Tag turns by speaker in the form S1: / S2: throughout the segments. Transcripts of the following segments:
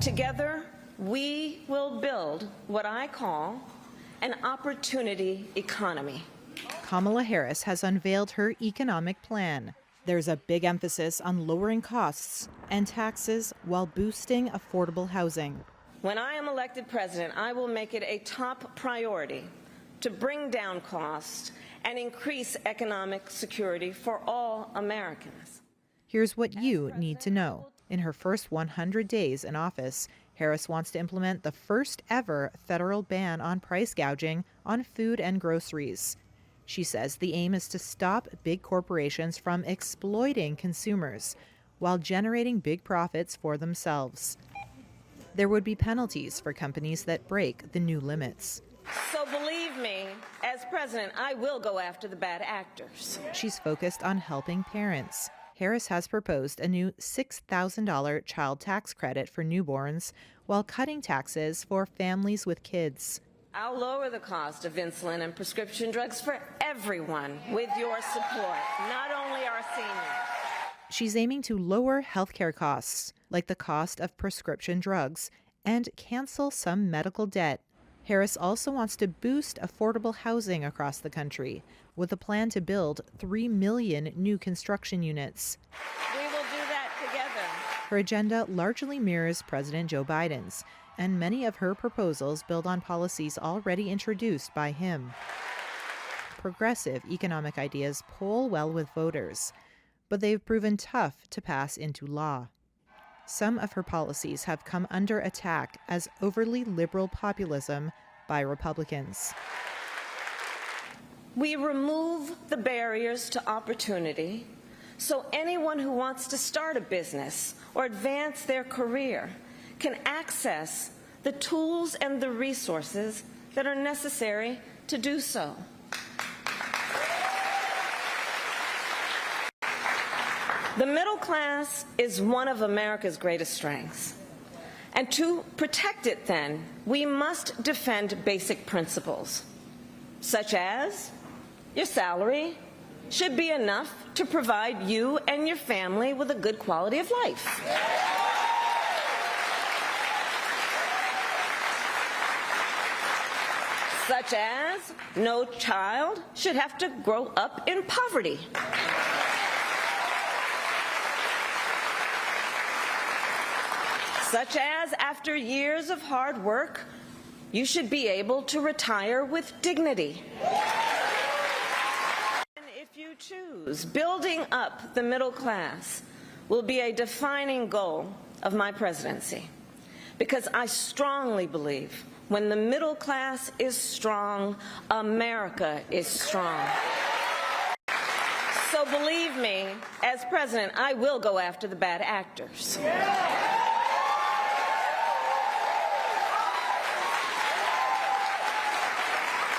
S1: Together, we will build what I call an opportunity economy.
S2: Kamala Harris has unveiled her economic plan. There's a big emphasis on lowering costs and taxes while boosting affordable housing.
S1: When I am elected president, I will make it a top priority to bring down costs and increase economic security for all Americans.
S2: Here's what you need to know. In her first 100 days in office, Harris wants to implement the first ever federal ban on price gouging on food and groceries. She says the aim is to stop big corporations from exploiting consumers while generating big profits for themselves. There would be penalties for companies that break the new limits.
S1: So believe me, as president, I will go after the bad actors.
S2: She's focused on helping parents. Harris has proposed a new $6,000 child tax credit for newborns while cutting taxes for families with kids.
S1: I'll lower the cost of insulin and prescription drugs for everyone with your support, not only our seniors.
S2: She's aiming to lower healthcare costs, like the cost of prescription drugs, and cancel some medical debt. Harris also wants to boost affordable housing across the country, with a plan to build 3 million new construction units.
S1: We will do that together.
S2: Her agenda largely mirrors President Joe Biden's, and many of her proposals build on policies already introduced by him. Progressive economic ideas poll well with voters, but they've proven tough to pass into law. Some of her policies have come under attack as overly liberal populism by Republicans.
S1: We remove the barriers to opportunity so anyone who wants to start a business or advance their career can access the tools and the resources that are necessary to do so. The middle class is one of America's greatest strengths. And to protect it, then, we must defend basic principles, such as your salary should be enough to provide you and your family with a good quality of life. Such as no child should have to grow up in poverty. Such as, after years of hard work, you should be able to retire with dignity. And if you choose, building up the middle class will be a defining goal of my presidency, because I strongly believe when the middle class is strong, America is strong. So believe me, as president, I will go after the bad actors.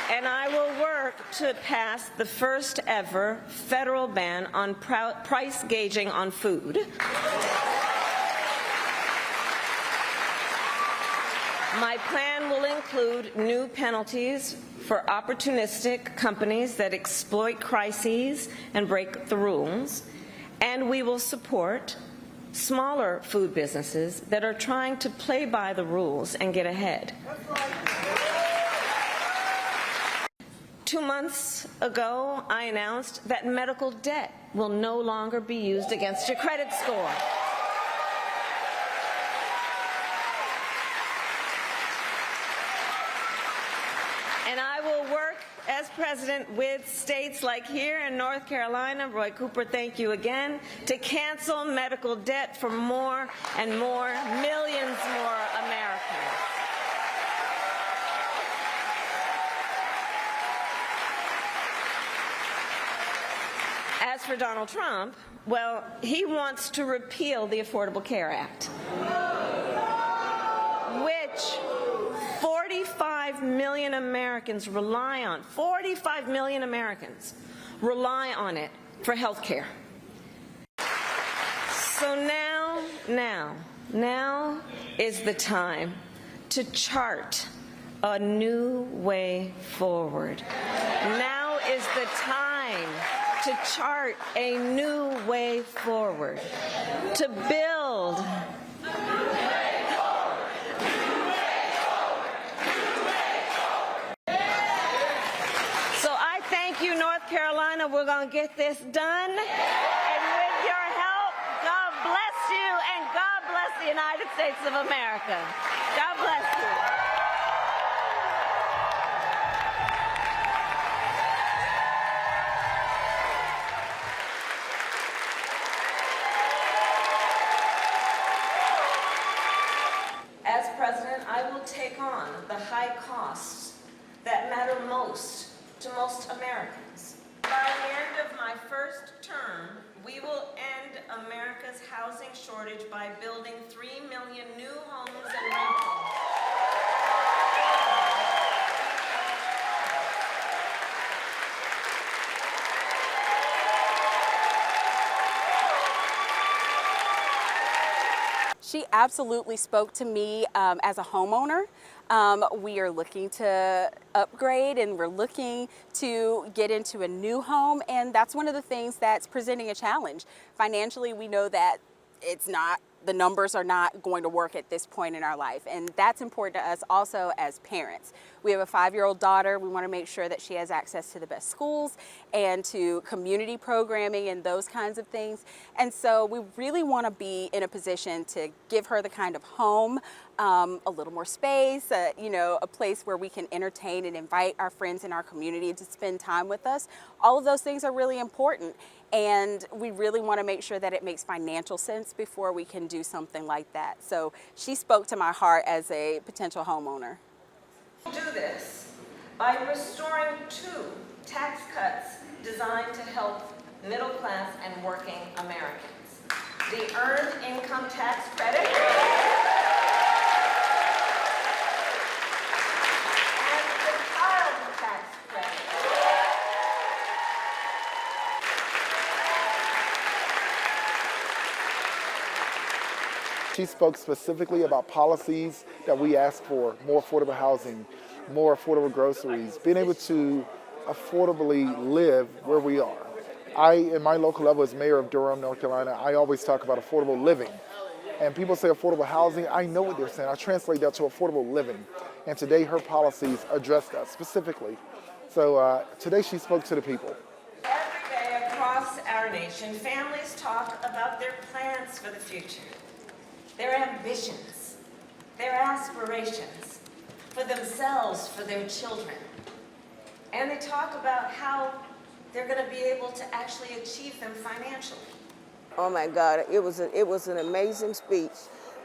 S1: And I will work to pass the first ever federal ban on price gouging on food. My plan will include new penalties for opportunistic companies that exploit crises and break the rules, and we will support smaller food businesses that are trying to play by the rules and get ahead. 2 months ago, I announced that medical debt will no longer be used against your credit score. And I will work as president with states like here in North Carolina, Roy Cooper, thank you again, to cancel medical debt for more and more, millions more Americans. As for Donald Trump, well, he wants to repeal the Affordable Care Act, which 45 million Americans rely on. 45 million Americans rely on it for health care. So now is the time to chart a new way forward. Now is the time to chart a new way forward, to build going to get this done. And with your help, God bless you and God bless the United States of America. God bless you. As president, I will take on the high costs that matter most to most Americans. By the end of my first term, we will end America's housing shortage by building 3 million new homes and rentals.
S3: She absolutely spoke to me as a homeowner. We are looking to upgrade and we're looking to get into a new home, and that's one of the things that's presenting a challenge. Financially, we know that the numbers are not going to work at this point in our life, and that's important to us also as parents. We have a 5-year-old daughter. We want to make sure that she has access to the best schools and to community programming and those kinds of things. And so we really want to be in a position to give her the kind of home, a little more space, a place where we can entertain and invite our friends in our community to spend time with us. All of those things are really important. And we really want to make sure that it makes financial sense before we can do something like that. So she spoke to my heart as a potential homeowner.
S1: We'll do this by restoring 2 tax cuts designed to help middle class and working Americans. The Earned Income Tax Credit and the Child Tax Credit.
S4: She spoke specifically about policies that we asked for: more affordable housing, more affordable groceries, being able to affordably live where we are. In my local level as mayor of Durham, North Carolina, I always talk about affordable living. And people say affordable housing, I know what they're saying. I translate that to affordable living. And today her policies address that specifically. So today she spoke to the people.
S1: Every day across our nation, families talk about their plans for the future, their ambitions, their aspirations for themselves, for their children. And they talk about how they're going to be able to actually achieve them financially.
S5: Oh my God, it was an amazing speech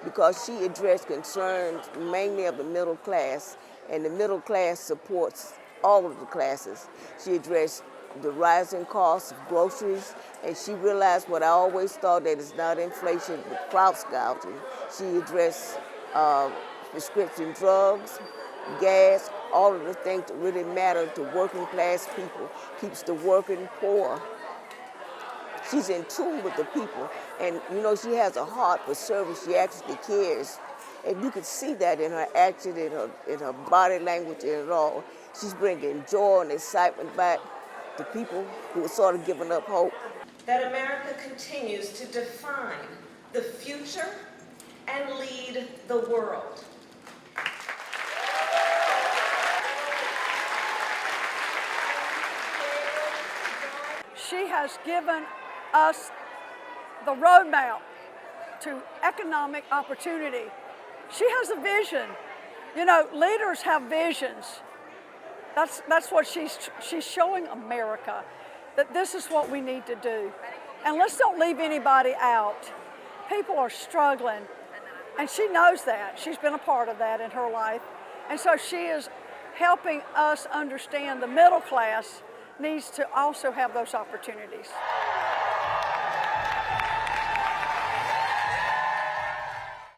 S5: because she addressed concerns mainly of the middle class, and the middle class supports all of the classes. She addressed the rising costs of groceries, and she realized what I always thought, that it's not inflation but price gouging. She addressed prescription drugs, gas, all of the things that really matter to working class people, keeps the working poor. She's in tune with the people, and she has a heart for service. She actually cares, and you can see that in her action, in her body language, and it all. She's bringing joy and excitement back to people who are sort of giving up hope.
S1: That America continues to define the future and lead the world.
S6: She has given us the roadmap to economic opportunity. She has a vision. Leaders have visions. That's what she's showing America, that this is what we need to do. And let's don't leave anybody out. People are struggling, and she knows that. She's been a part of that in her life. And so she is helping us understand the middle class needs to also have those opportunities.